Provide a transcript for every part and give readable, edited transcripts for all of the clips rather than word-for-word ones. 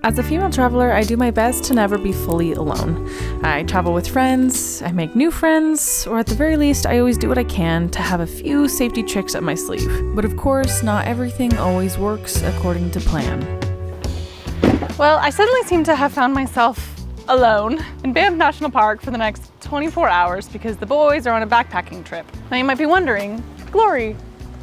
As a female traveler, I do my best to never be fully alone. I travel with friends, I make new friends, or at the very least, I always do what I can to have a few safety tricks up my sleeve. But of course, not everything always works according to plan. Well, I suddenly seem to have found myself alone in Banff National Park for the next 24 hours because the boys are on a backpacking trip. Now you might be wondering, Glory,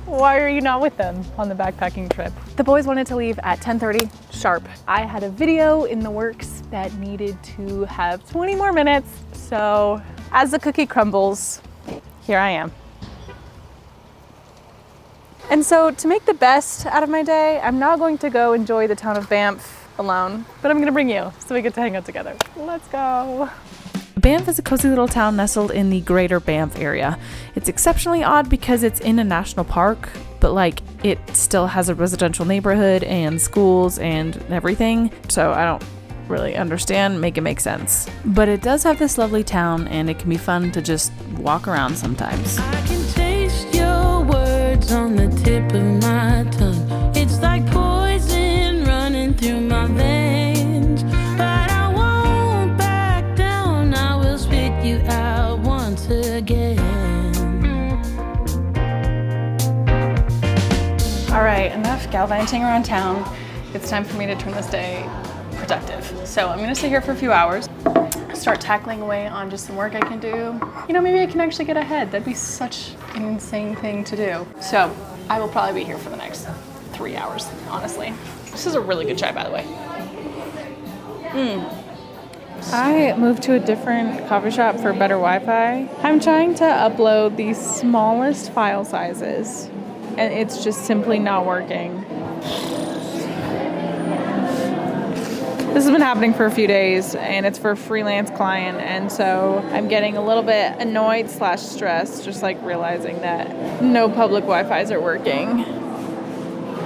why are you not with them on the backpacking trip? The boys wanted to leave at 10:30 sharp. I had a video in the works that needed to have 20 more minutes. So as the cookie crumbles, here I am. And so to make the best out of my day, I'm not going to go enjoy the town of Banff alone, but I'm gonna bring you so we get to hang out together. Let's go. Banff is a cozy little town nestled in the greater Banff area. It's exceptionally odd because it's in a national park, but like it still has a residential neighborhood and schools and everything. So I don't really understand, make it make sense. But it does have this lovely town and it can be fun to just walk around sometimes. I can taste your words on the tip of my tongue. It's like poison running through my veins. But I won't back down, I will spit you out once again. All right, enough gallivanting around town. It's time for me to turn this day productive. So I'm gonna sit here for a few hours, start tackling away on just some work I can do. You know, maybe I can actually get ahead. That'd be such an insane thing to do. So I will probably be here for the next 3 hours, honestly. This is a really good chai, by the way. I moved to a different coffee shop for better Wi-Fi. I'm trying to upload the smallest file sizes, and it's just simply not working. This has been happening for a few days, and it's for a freelance client, and so I'm getting a little bit annoyed / stressed, just like realizing that no public Wi-Fis are working.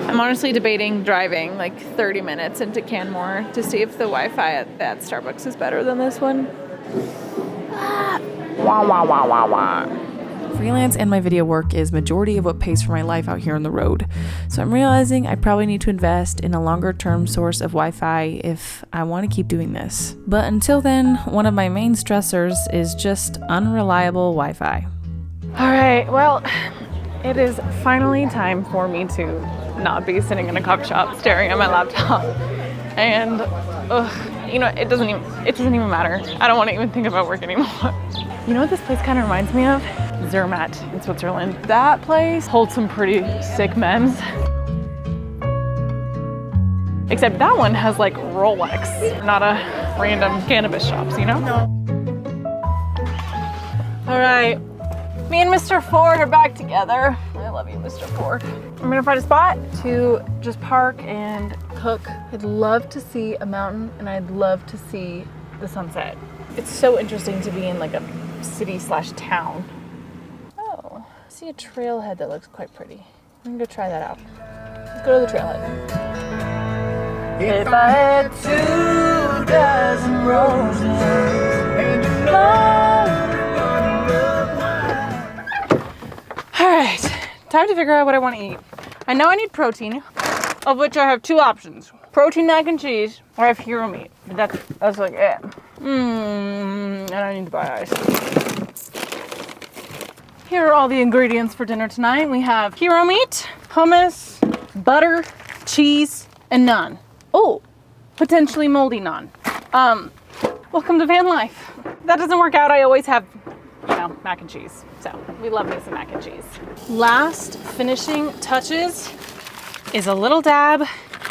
I'm honestly debating driving like 30 minutes into Canmore to see if the Wi-Fi at that Starbucks is better than this one. Wah, wah, wah, wah, wah. Freelance and my video work is majority of what pays for my life out here on the road. So I'm realizing I probably need to invest in a longer term source of Wi-Fi if I want to keep doing this. But until then, one of my main stressors is just unreliable Wi-Fi. All right, well, it is finally time for me to not be sitting in a coffee shop staring at my laptop. And you know, it doesn't even matter. I don't want to even think about work anymore. You know what this place kind of reminds me of? Zermatt in Switzerland. That place holds some pretty sick memes. Except that one has like Rolex, not a random cannabis shops, you know? All right, me and Mr. Ford are back together. I love you, Mr. Ford. I'm gonna find a spot to just park and cook. I'd love to see a mountain and I'd love to see the sunset. It's so interesting to be in like a city / town. Oh, I see a trailhead that looks quite pretty. I'm gonna go try that out. Let's go to the trailhead. If I had 2 dozen roses and you All right, time to figure out what I want to eat. I know I need protein, of which I have 2 options. Protein mac and cheese, or I have hero meat. But that's like it. And I need to buy ice. Here are all the ingredients for dinner tonight. We have hero meat, hummus, butter, cheese, and naan. Oh, potentially moldy naan. Welcome to van life. If that doesn't work out, I always have, you know, mac and cheese. So we love me some mac and cheese. Last finishing touches is a little dab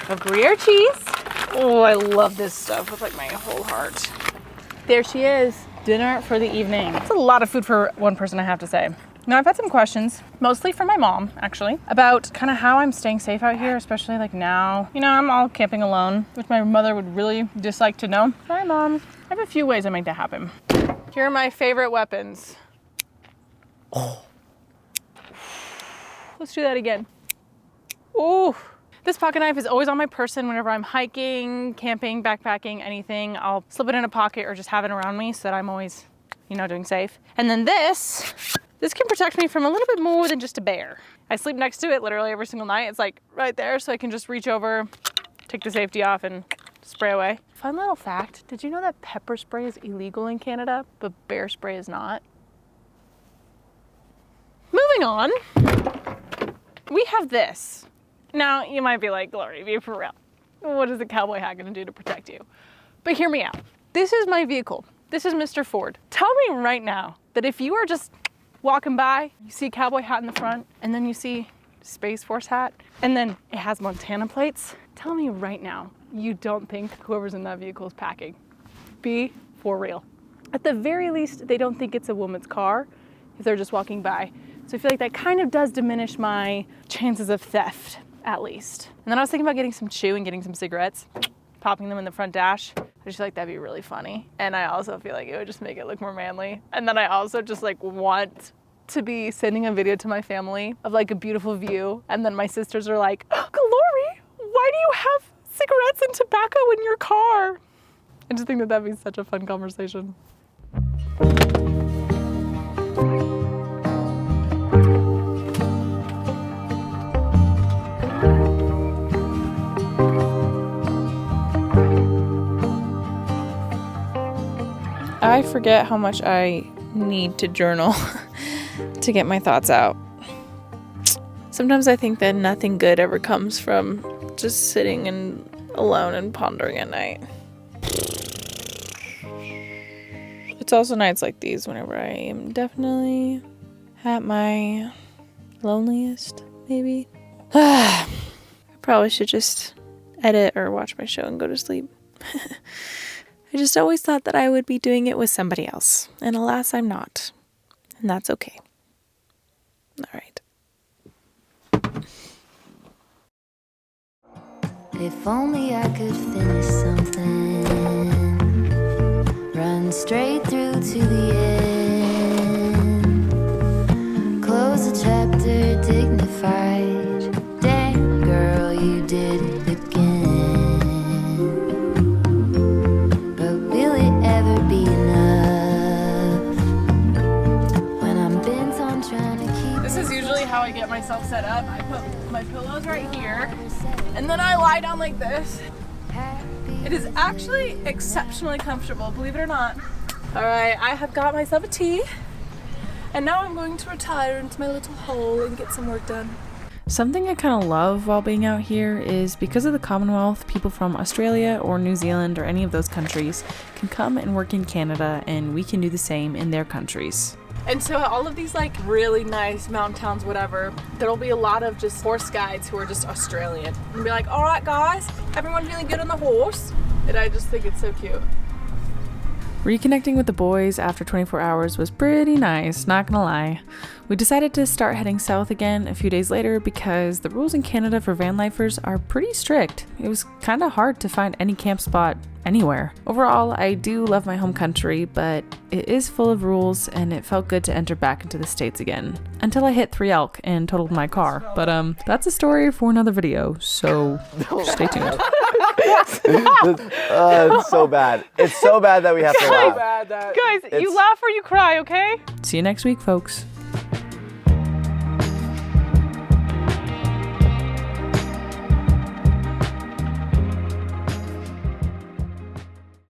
of Gruyere cheese. Oh, I love this stuff with like my whole heart. There she is, dinner for the evening. It's a lot of food for one person, I have to say. Now, I've had some questions, mostly from my mom, actually, about kind of how I'm staying safe out here, especially like now. You know, I'm all camping alone, which my mother would really dislike to know. Hi, Mom. I have a few ways I make that happen. Here are my favorite weapons. Oh. Let's do that again. Ooh. This pocket knife is always on my person whenever I'm hiking, camping, backpacking, anything. I'll slip it in a pocket or just have it around me so that I'm always, you know, doing safe. And then this can protect me from a little bit more than just a bear. I sleep next to it literally every single night. It's like right there, so I can just reach over, take the safety off, and spray away. Fun little fact, did you know that pepper spray is illegal in Canada, but bear spray is not? Moving on, we have this. Now, you might be like, Glory, be for real. What is a cowboy hat gonna do to protect you? But hear me out. This is my vehicle. This is Mr. Ford. Tell me right now that if you are just walking by, you see a cowboy hat in the front, and then you see Space Force hat, and then it has Montana plates, tell me right now you don't think whoever's in that vehicle is packing. Be for real. At the very least, they don't think it's a woman's car if they're just walking by. So I feel like that kind of does diminish my chances of theft, at least. And then I was thinking about getting some chew and getting some cigarettes, popping them in the front dash. I just feel like that'd be really funny. And I also feel like it would just make it look more manly. And then I also just like want to be sending a video to my family of like a beautiful view. And then my sisters are like, oh, Glory, why do you have cigarettes and tobacco in your car? I just think that that'd be such a fun conversation. I forget how much I need to journal to get my thoughts out. Sometimes I think that nothing good ever comes from just sitting and alone and pondering at night. It's also nights like these whenever I am definitely at my loneliest, maybe. I probably should just edit or watch my show and go to sleep. I just always thought that I would be doing it with somebody else, and alas, I'm not. And that's okay. All right. If only I could finish something, run straight through to the end, close a chapter dignified. Damn, girl, you did it again. But will it ever be enough when I'm bent on trying to keep? This is usually how I get myself set up. I put my pillows right here, and then I lie down like this. It is actually exceptionally comfortable, believe it or not. All right, I have got myself a tea, and now I'm going to retire into my little hole and get some work done. Something I kind of love while being out here is because of the Commonwealth, people from Australia or New Zealand or any of those countries can come and work in Canada, and we can do the same in their countries. And so all of these like really nice mountain towns, whatever, there'll be a lot of just horse guides who are just Australian. And be like, all right guys, everyone feeling good on the horse? And I just think it's so cute. Reconnecting with the boys after 24 hours was pretty nice, not gonna lie. We decided to start heading south again a few days later because the rules in Canada for van lifers are pretty strict. It was kind of hard to find any camp spot anywhere. Overall, I do love my home country, but it is full of rules and it felt good to enter back into the States again. Until I hit 3 elk and totaled my car. But that's a story for another video, so stay tuned. It's so bad. It's so bad that we have to laugh. Guys, you laugh or you cry, okay? See you next week, folks.